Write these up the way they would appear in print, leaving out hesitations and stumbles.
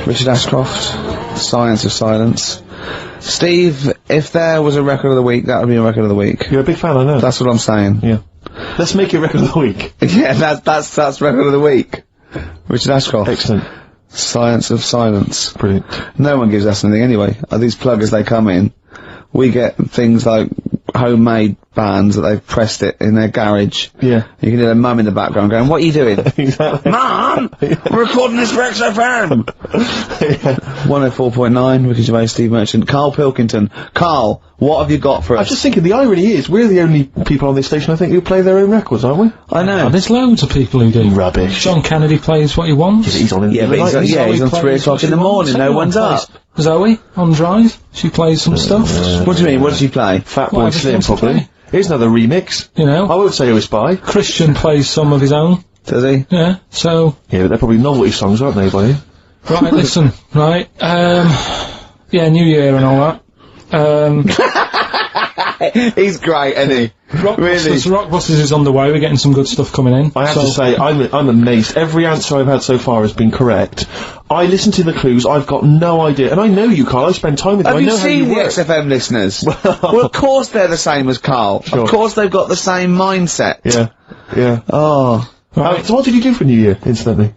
Richard Ashcroft, Science of Silence. Steve, if there was a record of the week, that would be a record of the week. You're a big fan, I know. That's what I'm saying. Yeah. Let's make it record of the week. Yeah, that's record of the week. Richard Ashcroft. Excellent. Science of Silence. Brilliant. No one gives us anything anyway. These pluggers, they come in, we get things like homemade bands that they've pressed it in their garage. Yeah. You can hear their mum in the background going, "What are you doing?" Exactly. Mum! I'm recording this for XFM! 104.9, Ricky Gervais, Steve Merchant. Karl Pilkington. Karl, what have you got for us? I was just thinking, the irony is, we're the only people on this station, I think, who play their own records, aren't we? I know. There's loads of people who do. Rubbish. John Kennedy plays what he wants. He's on in the Yeah, but he's on 3 o'clock in the morning, no one's up. Zoe, on Drive, she plays some stuff. What do you mean, what does she play? Fat Boy Whatever Slim, she wants to probably. play. Here's another remix. You know? I won't say who it's by. Christian plays some of his own. Does he? Yeah, so... Yeah, but they're probably novelty songs, aren't they, buddy? Right, listen, right, yeah, New Year and all that. He's great, isn't he? Rockbusters is on the way, we're getting some good stuff coming in. I have to say, I'm amazed. Every answer I've had so far has been correct. I listen to the clues, I've got no idea. And I know you, Carl, I spend time with you, I know how you seen the work. XFM listeners? Well, of course they're the same as Karl. Sure. Of course they've got the same mindset. Yeah, yeah. Oh. Right. So what did you do for New Year, incidentally?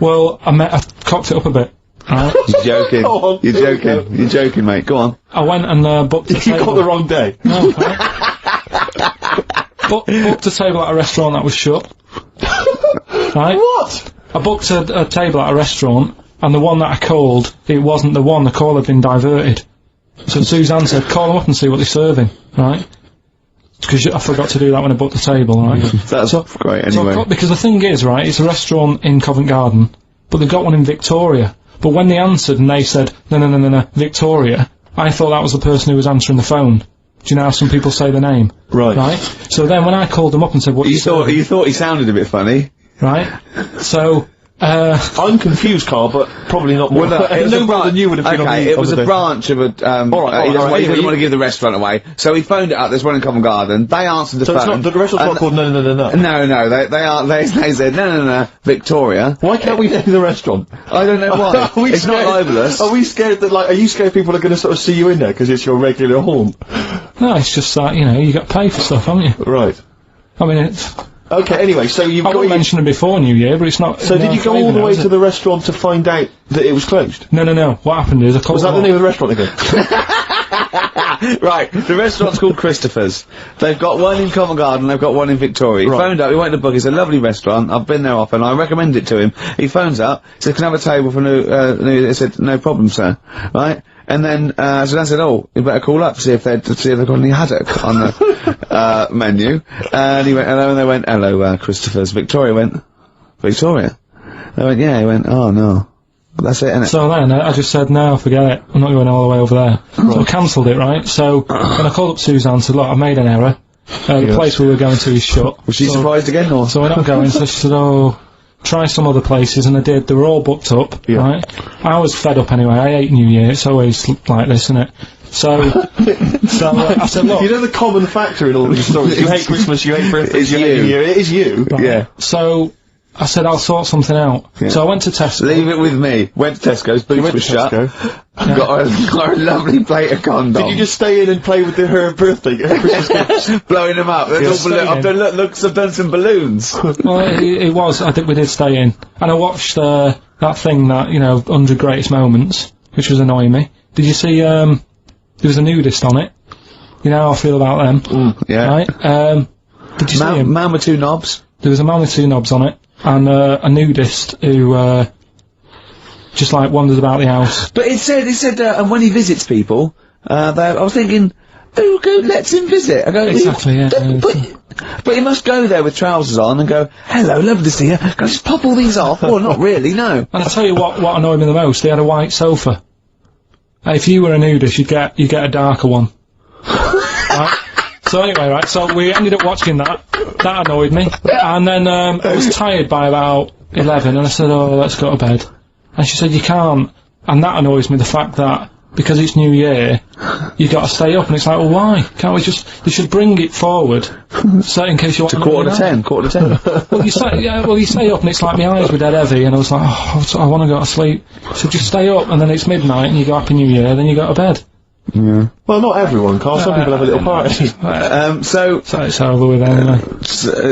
Well, I cocked it up a bit. Right. You're joking. Go on, You're here we go. joking. You're joking, mate. Go on. I went and booked a You table. got the wrong day. No, right. Booked a table at a restaurant that was shut. Right? What? I booked a table at a restaurant, and the one that I called, it wasn't the one. The call had been diverted. So Suzanne said, "Call them up and see what they're serving." Right? Because I forgot to do that when I booked the table, right? That's great, anyway. Because the thing is, right, it's a restaurant in Covent Garden, but they've got one in Victoria. But when they answered and they said, no, Victoria, I thought that was the person who was answering the phone. Do you know how some people say the name? Right. Right? So then when I called them up and said, "What You thought he sounded a bit funny. Right? So, I'm confused, Carl, but probably not more. No more than you would have been on the it was a branch of a, he didn't want to give the restaurant away, so he phoned it up, there's one in Covent Garden, they answered the So phone. it's not, the restaurant's not called No. No, they said, no, Victoria. Why can't we name the restaurant? I don't know why. It's not libelous. Are we scared that, like, are you scared people are going to sort of see you in there because it's your regular haunt? no, it's just that, you know, you got to pay for stuff, haven't you? Right. I mean, it's... Okay, anyway, so you've I got... wouldn't mention it before New Year, but it's not... So did you go all the way to the restaurant to find out that it was closed? No. What happened is I called Was that the name of the restaurant again? Right, the restaurant's called Christopher's. They've got one in Covent Garden, they've got one in Victoria. He phoned up, he went to book, it's a lovely restaurant, I've been there often, I recommend it to him. He phones up, said, "Can I have a table for new," he said, "No problem, sir." Right? And then, so I said, "Oh, you better call up, see if they've got any haddock on the, menu." And he went, "Hello," and they went, "Hello, Christopher's." Victoria went, "Victoria?" They went, "Yeah." He went, "Oh, no." That's it, innit? So then, I just said, "No, forget it, I'm not going all the way over there." So I cancelled it, right? So, when I called up Suzanne and said, "Look, I've made an error. The place we were going to is shut." Was she surprised again, or? So we're not going, so she said, "Oh, try some other places," and I did. They were all booked up, right? I was fed up anyway, I hate New Year, it's always like this, isn't it? So, I said, "Look..." You know the common factor in all these stories? You hate Christmas, you hate birthdays, you hate New Year. It is you. Right. Yeah. So, I said, "I'll sort something out." Yeah. So I went to Tesco. Leave it with me. Went to Tesco's, boots were shut. Got a lovely plate of condoms. Did you just stay in and play with her birthday? blowing them up? I've done some balloons. Well, it was. I think we did stay in, and I watched that thing that 100 Greatest Moments, which was annoying me. Did you see? There was a nudist on it. You know how I feel about them. Yeah. Right. Did you see him? Man with two knobs. There was a man with two knobs on it, and a nudist who just like wanders about the house. But it said, and when he visits people, I was thinking, "Oh, let's him visit." I go, Exactly, yeah. But he must go there with trousers on and go, "Hello, lovely to see you." Go, just pop all these off. Well, not really, no. And I tell you what annoyed me the most. They had a white sofa. If you were a nudist, you get a darker one. Right? So anyway, right, so we ended up watching that. That annoyed me. And then, I was tired by about 11, and I said, "Oh, let's go to bed." And she said, "You can't." And that annoys me, the fact that because it's New Year, you got to stay up, and it's like, well, why can't we just? They should bring it forward, so in case you want to quarter to 10. Well, you stay up, and it's like my eyes were dead heavy, and I was like, oh, I want to go to sleep. So just stay up, and then it's midnight, and you go Happy New Year, then you go to bed. Yeah. Well, not everyone, Carl. Some people have a little party. So it's over with anyway.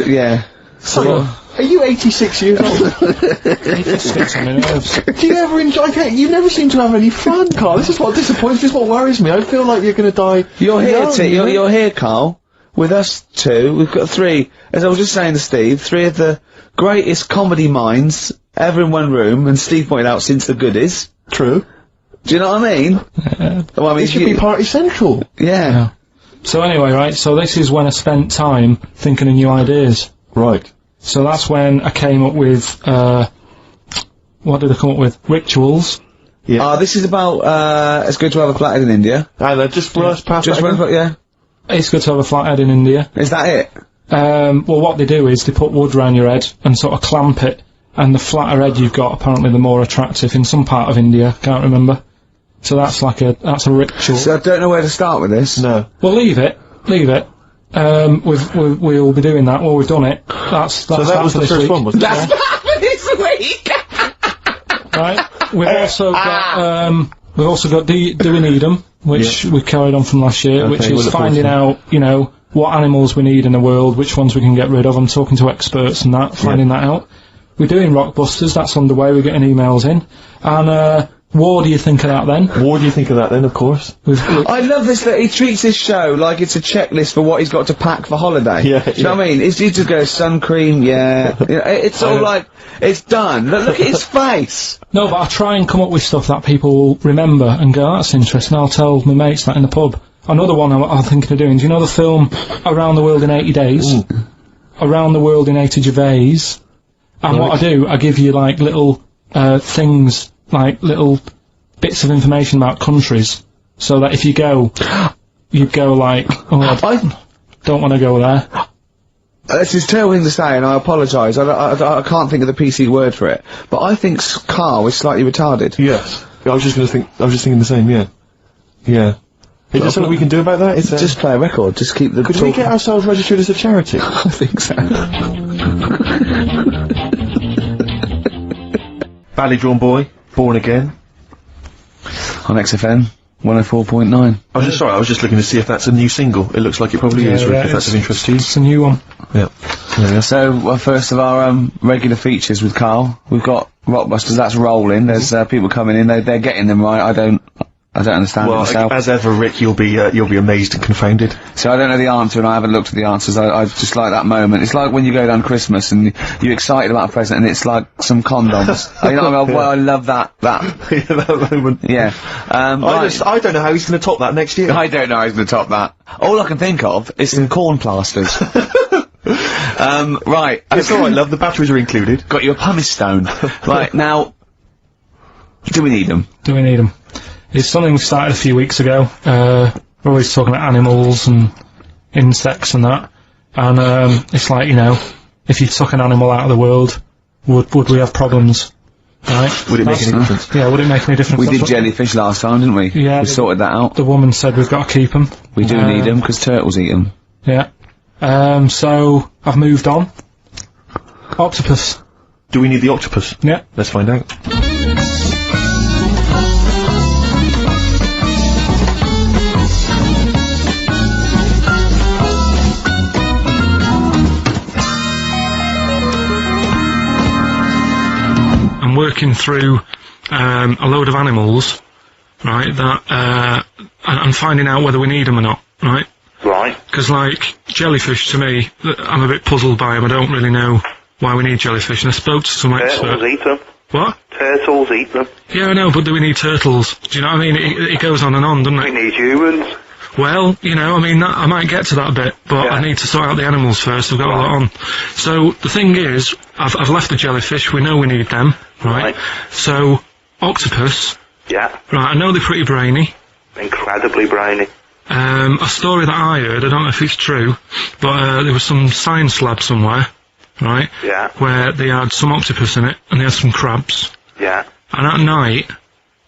Yeah. So, are you 86 years old? 86 on my nerves. Do you ever enjoy? You never seem to have any fun, Carl. This is what disappoints me. This is what worries me. I feel like you're going to die. You're here, young, you're here, Carl. With us two, we've got three. As I was just saying to Steve, three of the greatest comedy minds ever in one room, and Steve pointed out since the goodies. True. Do you know what I mean? Well, I mean, It should be party central. Yeah. So anyway, right, so this is when I spent time thinking of new ideas. Right. So that's when I came up with, what did I come up with? Rituals. Yeah. This is about, it's good to have a flathead in India. And just brush past Just that run, yeah. It's good to have a flathead in India. Is that it? Well, what they do is they put wood round your head and sort of clamp it, and the flatter head you've got, apparently the more attractive in some part of India, can't remember. So that's a ritual. So I don't know where to start with this. No. Well, leave it. We'll be doing that. Well, we've done it. That's So that was the this first week. one, wasn't it? That's this week! Right. We've also got do we need them, which we carried on from last year, Okay, which we'll is look forward finding to out, what animals we need in the world, which ones we can get rid of. I'm talking to experts and that, finding that out. We're doing Rockbusters. That's underway. We're getting emails in. And what do you think of that then? What do you think of that then, of course? I love this that he treats this show like it's a checklist for what he's got to pack for holiday. Yeah, Do you know what I mean? He just goes, sun cream, yeah. It's all like, it's done. Look at his face! No, but I try and come up with stuff that people will remember and go, that's interesting. I'll tell my mates that in the pub. Another one I'm thinking of doing, do you know the film Around the World in 80 Days? Ooh. Around the World in 80 Gervais. And what I do, I give you like little things, like little bits of information about countries, so that if you go, you'd go like, oh, I don't want to go there. This is terrible thing to say, and I apologise. I can't think of the PC word for it. But I think Carl is slightly retarded. Yes. I was just thinking the same, yeah. Yeah. Is there something we can do about that? Just play a record, just keep the Could we get ourselves registered as a charity? I think so. Badly Drawn Boy, Born Again. On XFM 104.9. I was just looking to see if that's a new single. It looks like it probably is, Rick, if that's of interest to you. It's a new one. Yeah. So, first of our regular features with Carl, we've got Rockbusters. That's rolling. There's people coming in. They're getting them right. I don't understand it myself. As ever, Rick, you'll be amazed and confounded. So I don't know the answer, and I haven't looked at the answers. I just like that moment. It's like when you go down Christmas and you're excited about a present, and it's like some condoms. You know what I mean? Well, I love that. that moment. Yeah. I don't know how he's going to top that next year. I don't know how he's going to top that. All I can think of is some corn plasters. Right. It's alright, love, the batteries are included. Got you a pumice stone. Right, now, do we need them? Do we need them? It's something we started a few weeks ago. We're always talking about animals and insects and that. And it's like, if you took an animal out of the world, would we have problems? Right? Would it make any difference? Yeah, would it make any difference? We did jellyfish last time, didn't we? Yeah. We sorted that out. The woman said we've got to keep them. We do need them, because turtles eat them. Yeah. So, I've moved on. Octopus. Do we need the octopus? Yeah. Let's find out. I'm working through a load of animals, right, that, and finding out whether we need them or not, right? Right. Because, like, jellyfish, to me, I'm a bit puzzled by them. I don't really know why we need jellyfish, and I spoke to some Turtles expert. eat them. What? Turtles eat them. Yeah, I know, but do we need turtles? Do you know what I mean? It goes on and on, doesn't We it? need humans. Well, I might get to that bit, but Yeah. I need to sort out the animals first. I've got a lot on. So, the thing is, I've left the jellyfish. We know we need them, right? Right. So, octopus. Yeah. Right, I know they're pretty brainy. Incredibly brainy. A story that I heard, I don't know if it's true, but there was some science lab somewhere, right? Yeah. Where they had some octopus in it, and they had some crabs. Yeah. And at night,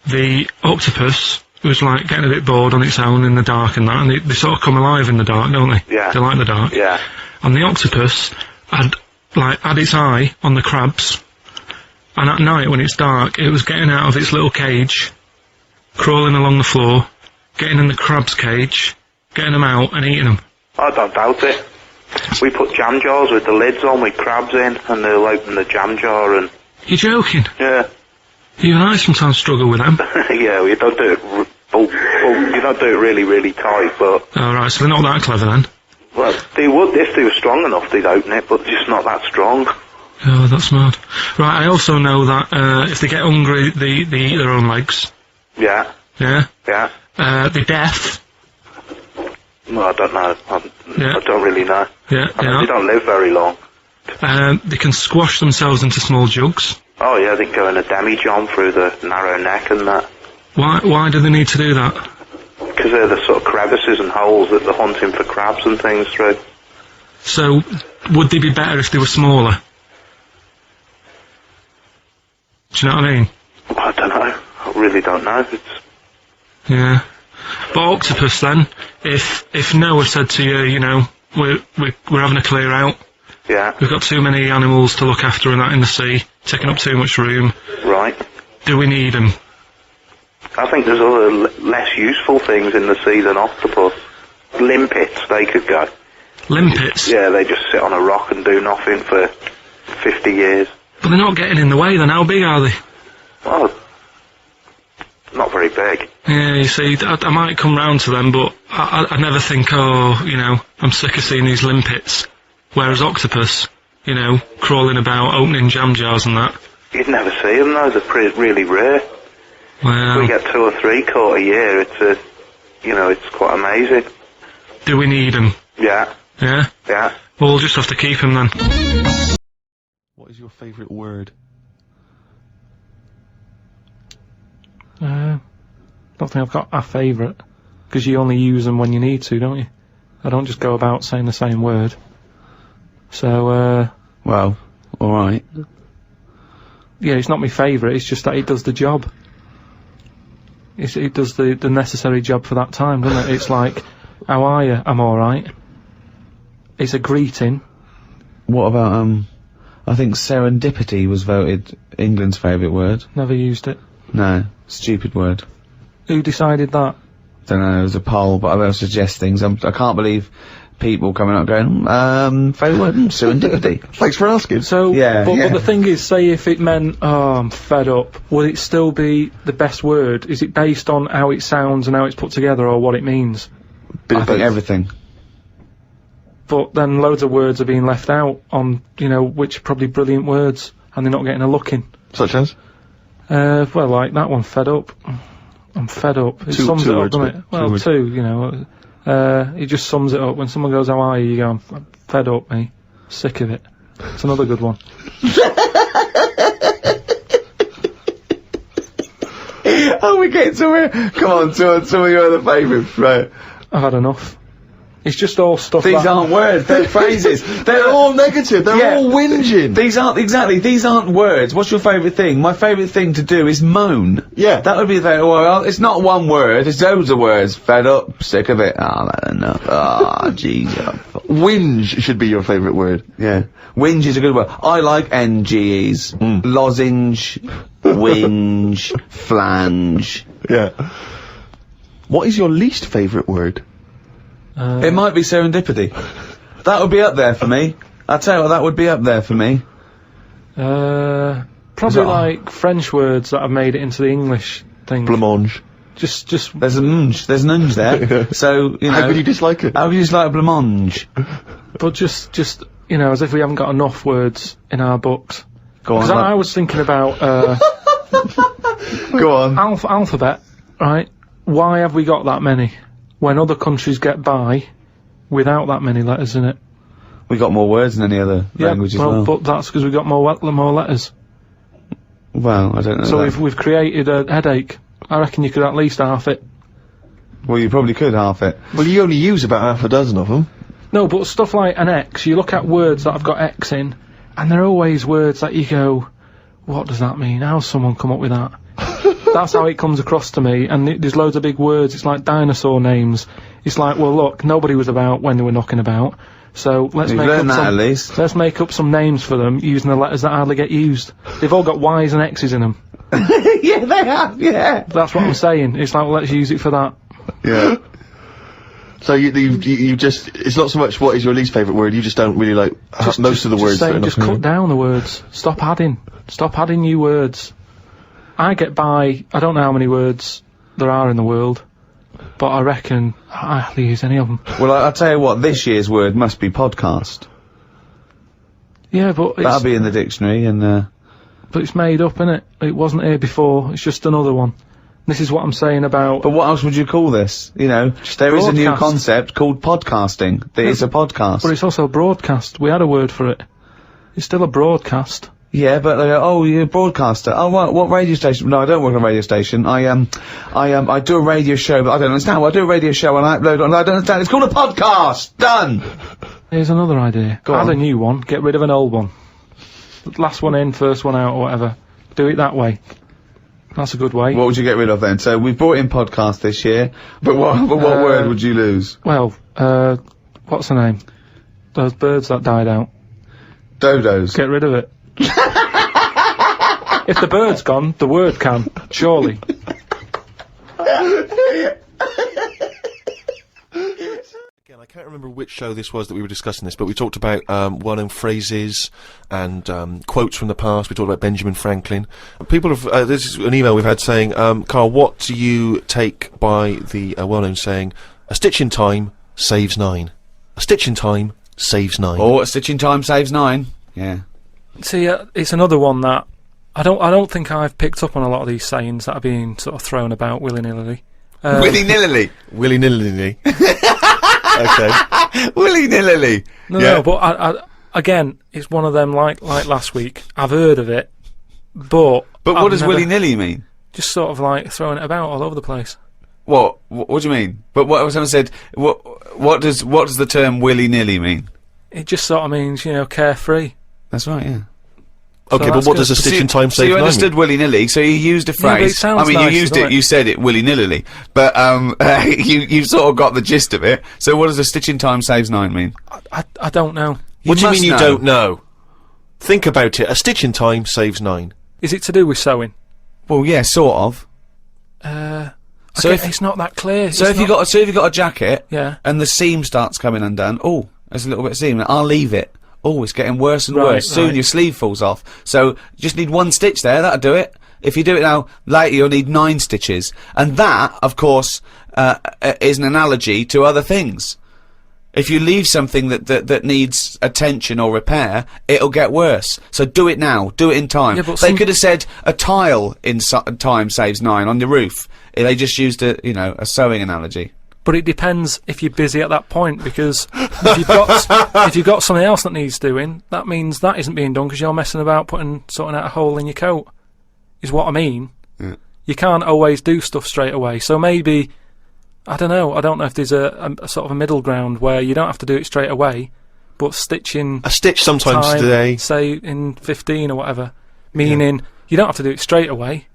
the octopus was like getting a bit bored on its own in the dark and that, and they sort of come alive in the dark, don't they? Yeah. They like the dark. Yeah. And the octopus had its eye on the crabs, and at night when it's dark, it was getting out of its little cage, crawling along the floor, getting in the crab's cage, getting them out and eating them. I don't doubt it. We put jam jars with the lids on with crabs in, and they'll open the jam jar and... You're joking? Yeah. Even I sometimes struggle with them. Yeah, well, you don't do it... you don't do it really, really tight, but... Oh, right, so they're not that clever then? Well, they would, if they were strong enough, they'd open it, but just not that strong. Oh, that's mad. Right, I also know that if they get hungry, they eat their own legs. Yeah. Yeah? Yeah. They're deaf. Well, I don't know. Yeah. I don't really know. Yeah, I mean, they don't live very long. They can squash themselves into small jugs. Oh, yeah, they can go in a demi-john through the narrow neck and that. Why do they need to do that? Because they're the sort of crevices and holes that they're hunting for crabs and things through. So, would they be better if they were smaller? Do you know what I mean? I don't know. I really don't know. Yeah. But octopus then, if Noah said to you, you know, we're having a clear out, Yeah. we've got too many animals to look after and that in the sea, taking up too much room, Right. do we need them? I think there's other less useful things in the sea than octopus. Limpets, they could go. Limpets? Yeah, they just sit on a rock and do nothing for 50 years. But they're not getting in the way then, how big are they? Well, not very big. Yeah, you see, I might come round to them, but I never think, oh, you know, I'm sick of seeing these limpets. Whereas octopus, you know, crawling about, opening jam jars and that. You'd never see them though, they're really rare. Well, We get 2 or 3 caught a year, it's quite amazing. do we need them? Yeah, Yeah? yeah. Well, we'll just have to keep them then. What is your favourite word? Don't think I've got a favourite, because you only use them when you need to, don't you? I don't just go about saying the same word. So, Well, alright. yeah, it's not my favourite, it's just that it does the job. It does the necessary job for that time, doesn't it? It's like, how are you? I'm alright. It's a greeting. What about, I think serendipity was voted England's favourite word. Never used it. No, stupid word. Who decided that? Don't know, it was a poll, but I will suggest things. I can't believe people coming up going, favourite word, serendipity. Thanks for asking. So, Yeah, but, yeah. but the thing is, say if it meant, oh, I'm fed up, would it still be the best word? Is it based on how it sounds and how it's put together, or what it means? I think everything. But then loads of words are being left out on, you know, which are probably brilliant words, and they're not getting a look in. Such as? Well, like that one, fed up. I'm fed up. It Two sums it up, words, doesn't it? Well, words. two, you know. It just sums it up. When someone goes, how are you? You go, I'm fed up, mate. Sick of it. It's another good one. Oh, we get somewhere. Come on, some of your other favourites, right? I've had enough. It's just all stuff These aren't words, they're phrases. They're all negative, they're all whinging. These aren't words. What's your favourite thing? My favourite thing to do is moan. Yeah. That would be the, well, it's not one word, it's loads of words. Fed up, sick of it. Oh, that's enough. Oh, jeez. Whinge should be your favourite word. Yeah. Whinge is a good word. I like NGEs. Lozenge, whinge, flange. Yeah. What is your least favourite word? It might be serendipity. That would be up there for me. I tell you what, that would be up there for me. Probably like French words that have made it into the English thing. Blancmange. Just. There's an unge there. So, you know. How could you dislike it? How could you dislike blancmange? But just, you know, as if we haven't got enough words in our books. Go on. Because I was thinking about, Go on. alphabet, right? Why have we got that many? When other countries get by without that many letters in it. We got more words than any other language as well. But that's because we've got more letters. Well, I don't know. So that. we've created a headache. I reckon you could at least half it. Well, you probably could half it. Well, you only use about half a dozen of them. No, but stuff like an X, you look at words that have got X in, and they're always words that you go, what does that mean? How's someone come up with that? That's how it comes across to me, and there's loads of big words. It's like dinosaur names. It's like, well, look, nobody was about when they were knocking about, so let's let's make up some names for them using the letters that hardly get used. They've all got Y's and X's in them. Yeah, they have, yeah. That's what I'm saying. It's like, well, let's use it for that. Yeah. So you just, it's not so much what is your least favourite word, you just don't really like most of the words. Just cut down the words. Stop adding new words. I get by, I don't know how many words there are in the world, but I reckon I hardly use any of them. Well, I'll tell you what, this year's word must be podcast. Yeah, but that'll be in the dictionary, and but it's made up, innit? It wasn't here before, it's just another one. This is what I'm saying about... But what else would you call this? You know, there is a new concept called podcasting. It's a podcast. But it's also a broadcast. We had a word for it. It's still a broadcast. Yeah, but they go, oh, you're a broadcaster. Oh, what radio station? No, I don't work on a radio station. I do a radio show, but I don't understand. Well, I do a radio show and I upload it, and I don't understand. It's called a podcast! Done! Here's another idea. Add a new one, get rid of an old one. Last one in, first one out, or whatever. Do it that way. That's a good way. What would you get rid of then? So we brought in podcast this year, but what word would you lose? Well, what's the name? Those birds that died out. Dodos. Get rid of it. If the bird's gone, the word can, surely. I can't remember which show this was that we were discussing this, but we talked about well-known phrases and quotes from the past. We talked about Benjamin Franklin. People have this is an email we've had saying, Carl, what do you take by the well-known saying, "A stitch in time saves 9"? A stitch in time saves 9. Oh, a stitch in time saves 9. Yeah. See, it's another one that I don't think I've picked up on a lot of these sayings that are being sort of thrown about willy-nilly. Willy-nilly. Willy-nilly. Okay. Willy-nilly. No, but I again, it's one of them like last week. I've heard of it, but what does willy-nilly mean? Just sort of like throwing it about all over the place. What do you mean? But what someone said, what does the term willy-nilly mean? It just sort of means, you know, carefree. That's right, yeah. Okay, but what does a stitch in time save 9 mean? So you understood willy-nilly, so you used a phrase. I mean, nice, you used it, you said it willy-nilly, but you sort of got the gist of it. So what does a stitch in time saves 9 mean? I don't know. What do you mean you don't know? Think about it. A stitch in time saves 9. Is it to do with sewing? Well, yeah, sort of. So it's not that clear. So if you got a jacket, yeah, and the seam starts coming undone, oh, there's a little bit of seam. I'll leave it. Oh, it's getting worse and worse. Soon your sleeve falls off. So you just need 1 stitch there. That'll do it. If you do it now, later you'll need 9 stitches. And that, of course, is an analogy to other things. If you leave something that needs attention or repair, it'll get worse. So do it now. Do it in time. Yeah, but they could have said a tile in time saves 9 on the roof. They just used a sewing analogy. But it depends if you're busy at that point, because if you've got something else that needs doing, that means that isn't being done because you're messing about sorting out a hole in your coat, is what I mean. Yeah. You can't always do stuff straight away. So maybe, I don't know if there's a sort of a middle ground where you don't have to do it straight away, but stitching... A stitch sometimes today. Say in 15 or whatever, meaning you don't have to do it straight away,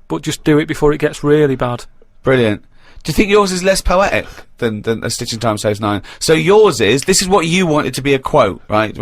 but just do it before it gets really bad. Brilliant. Do you think yours is less poetic than a stitch in time saves 9? So yours this is what you wanted to be a quote, right?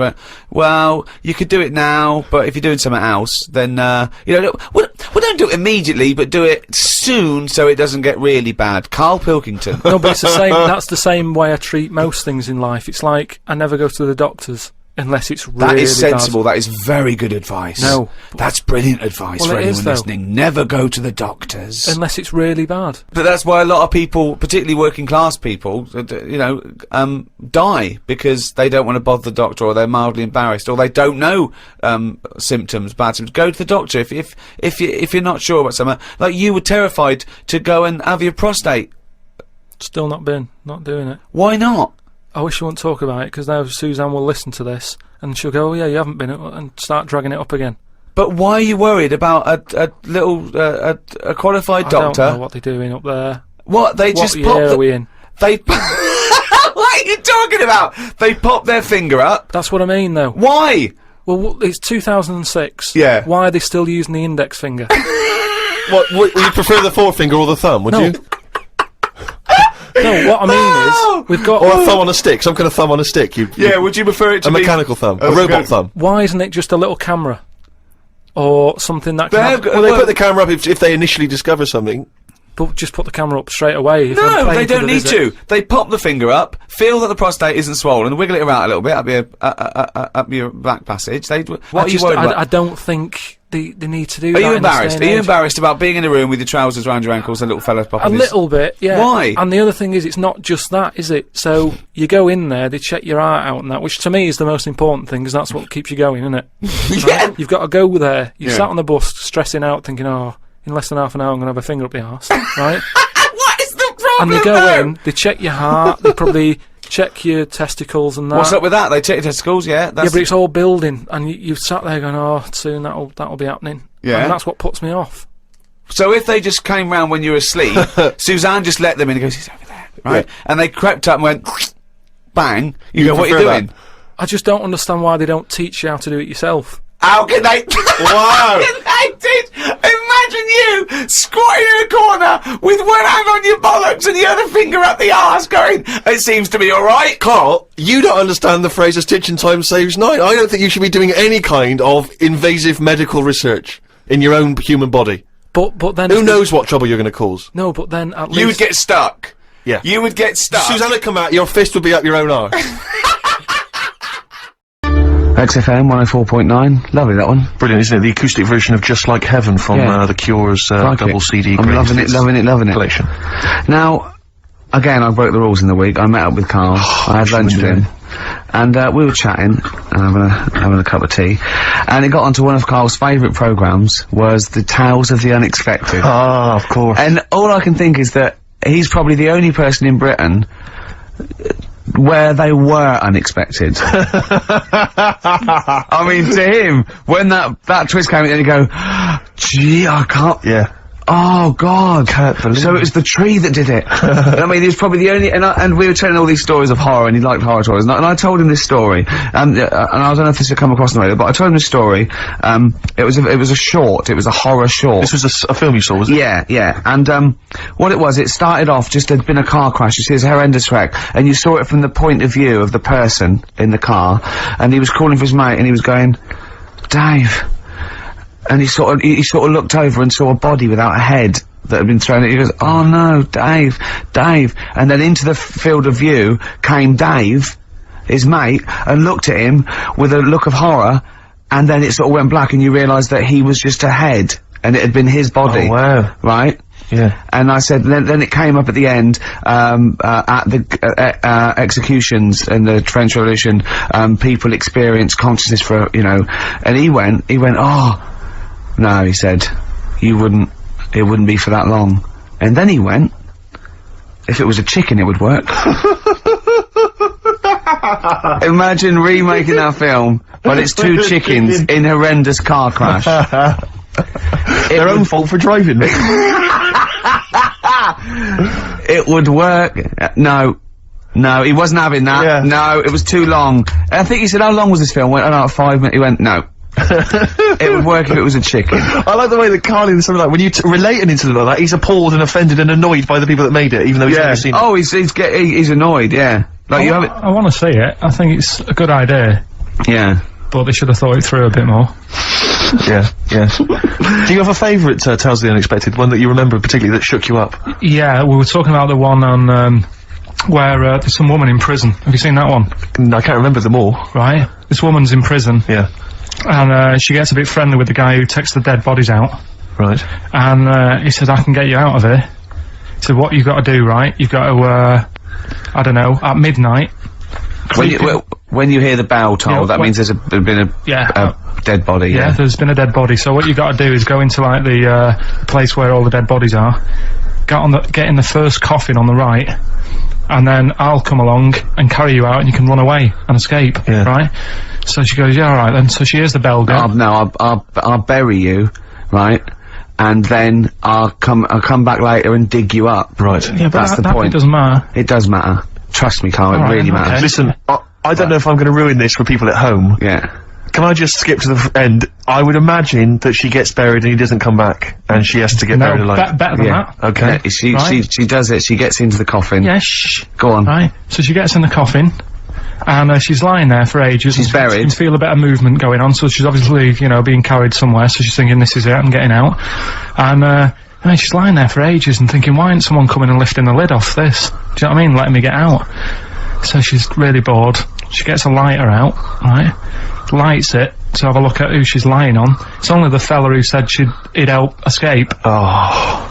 Well, you could do it now, but if you're doing something else, then, well, don't do it immediately, but do it soon so it doesn't get really bad. Karl Pilkington. No, but it's the same, that's the same way I treat most things in life. It's like, I never go to the doctors. Unless it's really bad. That is sensible. That is very good advice. No. That's brilliant advice for anyone listening. Never go to the doctors. Unless it's really bad. But that's why a lot of people, particularly working class people, die because they don't want to bother the doctor, or they're mildly embarrassed, or they don't know symptoms, bad symptoms. Go to the doctor if you're not sure about something. Like you were terrified to go and have your prostate. Still not doing it. Why not? I wish you wouldn't talk about it, because now Suzanne will listen to this and she'll go, "Oh yeah, you haven't been," and start dragging it up again. But why are you worried about a little a qualified doctor? I don't know what they're doing up there. What they what just year pop? are we in? They. What are you talking about? They pop their finger up. That's what I mean, though. Why? Well, it's 2006. Yeah. Why are they still using the index finger? What, would you prefer the forefinger or the thumb, would No. you? No, what I mean is, we've got... Or a thumb on a stick, some kind of thumb on a stick. Yeah, would you prefer it to a be... mechanical thumb, a robot thumb. Why isn't it just a little camera? Or something that They can... have got- Well, they put the camera up if they initially discover something. But just put the camera up straight away. If I'm No, paying they for don't the need visit. to. They pop the finger up, feel that the prostate isn't swollen, wiggle it around a little bit up your back passage. What are you worried about? I don't think they need to do that. Are you in this embarrassed? day Are and you age. embarrassed about being in a room with your trousers around your ankles and little fella popping A his... little bit, yeah. Why? And the other thing is, it's not just that, is it? So, you go in there, they check your heart out and that, which to me is the most important thing, because that's what keeps you going, isn't it? Yeah. Right? You've got to go there. You Yeah. sat on the bus, stressing out, thinking, oh, in less than half an hour I'm going to have a finger up the arse, right? What is the And problem they go though? in, they check your heart, they probably check your testicles and that. What's up with that? They check your testicles, yeah? Yeah, That's but it's all building, and you've sat there going, oh, soon that'll be happening. Yeah. And that's what puts me off. So if they just came round when you were asleep, Suzanne just let them in and goes, he's over there, right? Yeah. And they crept up and went, bang, you go, what are you prefer doing? that? I just don't understand why they don't teach you how to do it yourself. How can they? Wow. How can they teach? Imagine you squatting in a corner with one hand on your bollocks and the other finger up the arse going, it seems to be alright. Carl, you don't understand the phrase "a stitch in time saves nine." I don't think you should be doing any kind of invasive medical research in your own human body. But then... Who if knows what trouble you're going to cause? No, but then at least... You would get stuck. Yeah. You would get stuck. Susanna come out, your fist would be up your own arse. XFM 104.9. Lovely, that one. Brilliant, isn't it? The acoustic version of Just Like Heaven from Yeah. The Cure's Like double it. CD. I'm loving it, loving it. collection. Now, again, I broke the rules in the week. I met up with Carl. I had lunch with him. And we were chatting, and having a cup of tea. And it got onto one of Carl's favourite programmes, was the Tales of the Unexpected. Ah, of course. And all I can think is that he's probably the only person in Britain where they were unexpected. I mean, to him, when that twist came in, and you go, gee, I can't... Yeah. Oh God! Can't believe So it was the tree that did it. I mean, he's probably the only. And we were telling all these stories of horror, and he liked horror stories. And I told him this story, and I don't know if this had come across the radio, but I told him this story. It was a short. It was a horror short. This was a film you saw, was it? Yeah, yeah. And what it was, it started off just there'd been a car crash. You see, it's a horrendous wreck, and you saw it from the point of view of the person in the car, and he was calling for his mate, and he was going, Dave. And he sort of looked over and saw a body without a head that had been thrown at. He goes, "Oh no, Dave, Dave!" And then into the field of view came Dave, his mate, and looked at him with a look of horror. And then it sort of went black, and you realised that he was just a head, and it had been his body. Oh, wow. Right? Yeah. And I said, then it came up at the end, at the executions in the French Revolution, people experience consciousness for, you know, and he went, oh. No, he said, it wouldn't be for that long. And then he went, if it was a chicken it would work. Imagine remaking that film, but it's two chickens in horrendous car crash. Their own fault for driving. It would work. No, he wasn't having that. Yeah. No, it was too long. And I think he said, how long was this film? Went, about 5 minutes. He went, no. It would work if it was a chicken. I like the way that Carl in something like, when you relate an incident like that, he's appalled and offended and annoyed by the people that made it, even though he's never seen it. Oh, he's annoyed, yeah. Like, you have it. I want to see it. I think it's a good idea, Yeah. but they should have thought it through a bit more. Yeah, yeah. Do you have a favourite Tales of the Unexpected, one that you remember particularly that shook you up? Yeah, we were talking about the one on, where there's some woman in prison. Have you seen that one? I can't remember them all. Right? This woman's in prison. Yeah. And she gets a bit friendly with the guy who takes the dead bodies out. Right. And he said, I can get you out of here. He said, what you've got to do, right? You've got to, I don't know, at midnight. When you hear the bell toll, Yeah, that means there's been a dead body, Yeah, there's been a dead body. So what you've got to do is go into, like, the place where all the dead bodies are. Get in the first coffin on the right. And then I'll come along and carry you out, and you can run away and escape, Yeah. right? So she goes, yeah, all right then. So she hears the bell go. I'll bury you, right? And then I'll come back later and dig you up. Right. Yeah, but That's the that point. bit doesn't matter. It does matter. Trust me, Carl, it Alright, really okay. matters. Listen, I don't know if I'm going to ruin this for people at home, Yeah. Can I just skip to the end? I would imagine that she gets buried and he doesn't come back, and she has to get buried alive. Better than that. Okay. Yeah, she does it. She gets into the coffin. Yeah, shh. Go on. Right. So she gets in the coffin, and she's lying there for ages. She's buried. You can feel a bit of movement going on, so she's obviously, you know, being carried somewhere, so she's thinking, this is it, I'm getting out. And she's lying there for ages and thinking, why isn't someone coming and lifting the lid off this? Do you know what I mean? Letting me get out. So she's really bored. She gets a lighter out, right? Lights it to have a look at who she's lying on. It's only the fella who said he'd help escape. Oh.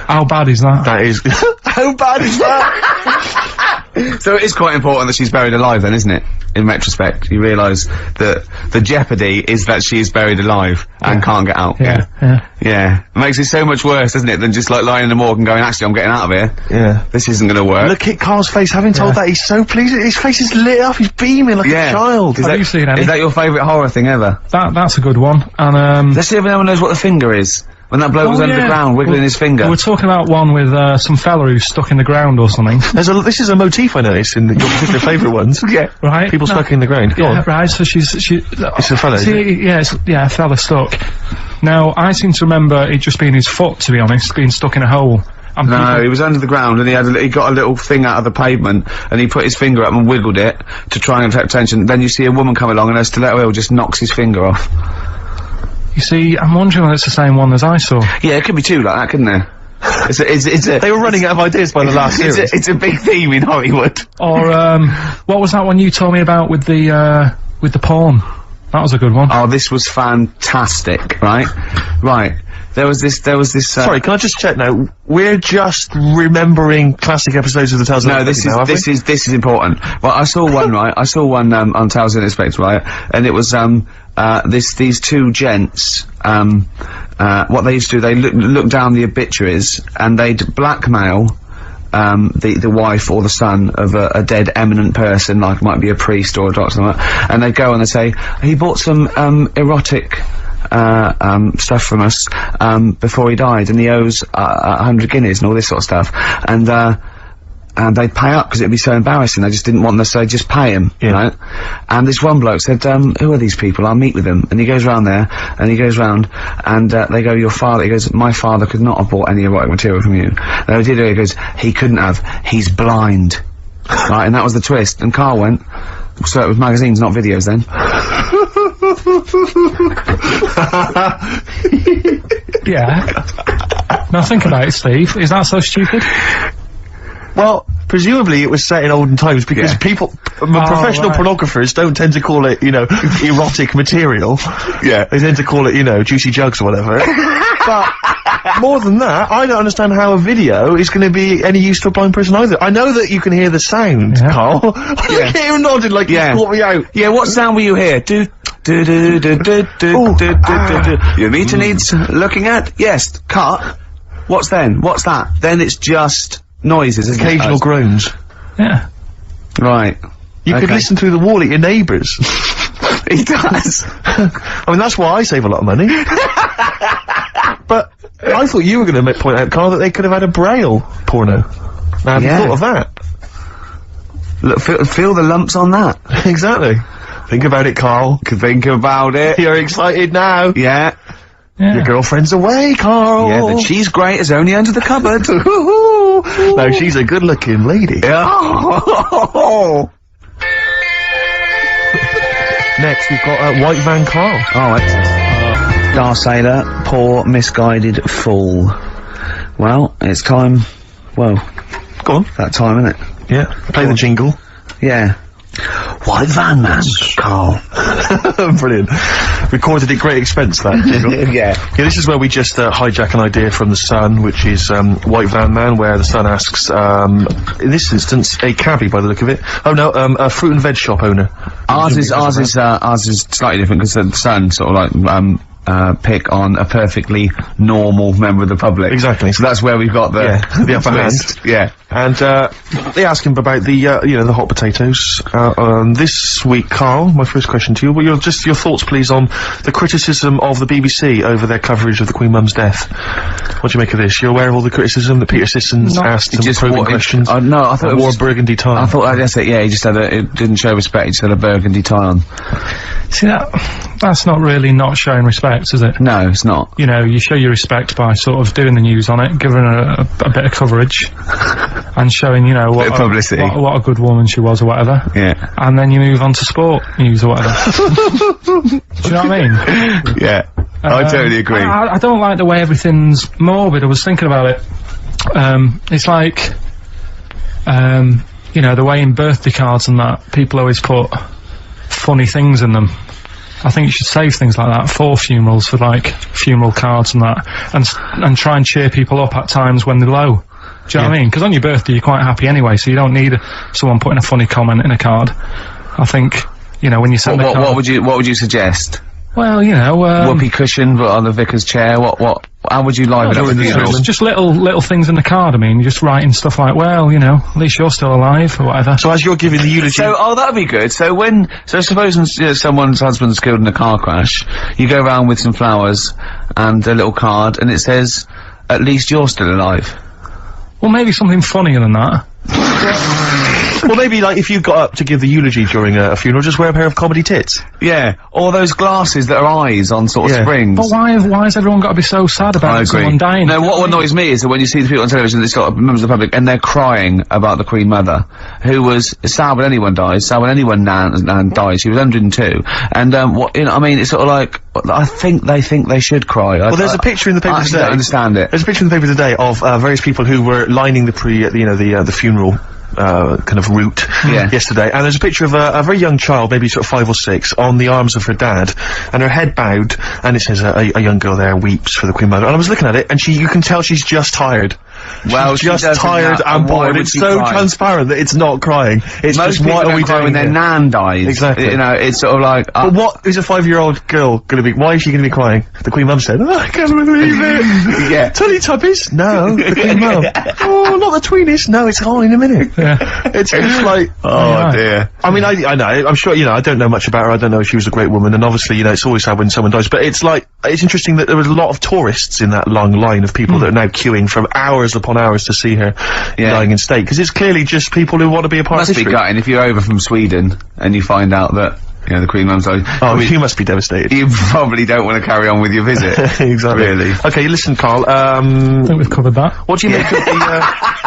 How bad is that? That is... How bad is that? So it is quite important that she's buried alive then, isn't it? In retrospect, you realise that the jeopardy is that she is buried alive and can't get out. Yeah. Yeah. It makes it so much worse, doesn't it, than just like lying in the morgue and going, actually, I'm getting out of here. Yeah. This isn't gonna work. Look at Carl's face, having told that, he's so pleased. His face is lit up, he's beaming like a child. Have you seen any? Is that your favourite horror thing ever? That's a good one. And Let's see if anyone knows what the finger is. When that bloke was under the ground, wiggling his finger. We're talking about one with some fella who's stuck in the ground or something. This is a motif I noticed in your particular favourite ones. Yeah. Right. People stuck in the ground. Go on. Right, so it's a fella, is it? A fella stuck. Now, I seem to remember it just being his foot, to be honest, being stuck in a hole. And no, he was under the ground and he got a little thing out of the pavement and he put his finger up and wiggled it to try and attract attention. Then you see a woman come along and her stiletto heel just knocks his finger off. You see, I'm wondering whether it's the same one as I saw. Yeah, it could be two like that, couldn't there? They were running out of ideas by the last series. It's a big theme in Hollywood. Or, what was that one you told me about with the porn? That was a good one. Oh, this was fantastic, right? Right. There was this, Sorry, can I just check now? We're just remembering classic episodes of the Tales of No, this is important. Well, I saw one, right? I saw one, on Tales of the Unexpected, right? And it was, these two gents, what they used to do, they look down the obituaries, and they'd blackmail, the wife or the son of a dead eminent person, like might be a priest or a doctor, or something like that, and they'd go and they'd say, he bought some, erotic, stuff from us, before he died, and he owes, 100 guineas and all this sort of stuff, and they'd pay up because it'd be so embarrassing. They just didn't want them, so they'd just pay him, right? And this one bloke said, who are these people? I'll meet with them. And he goes round there, and he goes round, and they go, your father, he goes, my father could not have bought any erotic material from you. And he did it, he goes, he couldn't have, he's blind. Right, and that was the twist. And Carl went, so it was magazines, not videos then. Yeah. Now think about it, Steve. Is that so stupid? Well, presumably it was set in olden times because professional pornographers don't tend to call it, you know, erotic material. Yeah. They tend to call it, you know, juicy jugs or whatever. But more than that, I don't understand how a video is going to be any use to a blind person either. I know that you can hear the sound, Carl. Look at him nodding like he's caught me out. Yeah, what sound will you hear? Your meter needs looking at? Yes. Cut. What's then? What's that? Then it's just noises, isn't occasional groans. Yeah. Right. You could listen through the wall at your neighbours. He does. I mean, that's why I save a lot of money. But I thought you were going to point out, Carl, that they could have had a Braille porno. Now, have you thought of that? Look, feel the lumps on that. Exactly. Think about it, Carl. Think about it. You're excited now. Yeah. Your girlfriend's away, Carl. Yeah, the cheese grate is only under the cupboard. No, she's a good-looking lady. Oh. Next, we've got White Van Carl. Oh, excellent. Star Sailor, poor, misguided fool. Well, it's time. Well, go on. That time, isn't it? Yeah. Play the jingle. Yeah. White Van Man, Carl. Brilliant. Recorded at great expense, that jingle. Yeah, this is where we just hijack an idea from The Sun, which is White Van Man, where The Sun asks, in this instance, a cabbie by the look of it. Oh no, a fruit and veg shop owner. Ours is slightly different because The Sun sort of like pick on a perfectly normal member of the public. Exactly. So that's where we've got the upper hand. Yeah. And, they ask him about the, the hot potatoes. This week, Carl, my first question to you, well, your thoughts, please, on the criticism of the BBC over their coverage of the Queen Mum's death. What do you make of this? You're aware of all the criticism that Peter Sissons asked some probing questions? No, I thought it wore was a burgundy tie. I thought, that's it, yeah, he just had it didn't show respect, he just had a burgundy tie on. See, that's not really not showing respect, is it? No, it's not. You know, you show your respect by sort of doing the news on it, giving her a bit of coverage, and showing, you know, Bit of publicity. what a good woman she was or whatever. Yeah. And then you move on to sport news or whatever. Do you know what I mean? Yeah. I totally agree. I don't like the way everything's morbid. I was thinking about it. It's like, you know, the way in birthday cards and that, people always put funny things in them. I think you should save things like that for funerals, for like funeral cards and that, and try and cheer people up at times when they're low. Do you know what I mean? Because on your birthday you're quite happy anyway, so you don't need someone putting a funny comment in a card. I think, you know, when you send a card... What would you suggest? Well, you know, whoopee cushion on the vicar's chair. How would you liven up the funeral? Just little things in the card. I mean, you're just writing stuff like, well, you know, at least you're still alive or whatever. So as you're giving the eulogy... So, that'd be good. So suppose someone's husband's killed in a car crash, you go around with some flowers and a little card, and it says, at least you're still alive. Well, maybe something funnier than that. Well, maybe, like, if you got up to give the eulogy during a funeral, just wear a pair of comedy tits. Yeah, or those glasses that are eyes on sort of springs. But why has everyone got to be so sad about someone dying? No, what annoys me is that when you see the people on television, it's got members of the public, and they're crying about the Queen Mother, who was sad when anyone dies, sad when anyone dies. She was 102, and I mean, it's sort of like, I think they should cry. Well, there's a picture in the paper today. I don't understand it. There's a picture in the paper today of various people who were lining the the funeral kind of route yesterday, and there's a picture of a very young child, maybe sort of 5 or 6, on the arms of her dad, and her head bowed, and it says a young girl there weeps for the Queen Mother. And I was looking at it, and you can tell she's just tired. Well, she's just tired and bored. It's so transparent that it's not crying. It's most just, what are we doing when their nan dies? Exactly. You know, it's sort of like... but what is a 5-year-old girl gonna be? Why is she gonna be crying? The Queen Mum said, oh, I can't believe it. Yeah. Teletubbies? No. The Queen Mum. Oh, not the Tweenies? No, it's on in a minute. Yeah. It's just like... Oh, dear. I mean, I know, I'm sure, you know, I don't know much about her, I don't know if she was a great woman, and obviously, you know, it's always sad when someone dies, but it's like, it's interesting that there was a lot of tourists in that long line of people that are now queuing from hours upon hours to see her dying in state, because it's clearly just people who want to be a part of history. Must be gutting if you're over from Sweden, and you find out that, you know, the Queen Mum's died. Oh, you must be devastated. You probably don't want to carry on with your visit. Exactly. Really. Okay, listen, Carl, I think we've covered that. what do you make of the,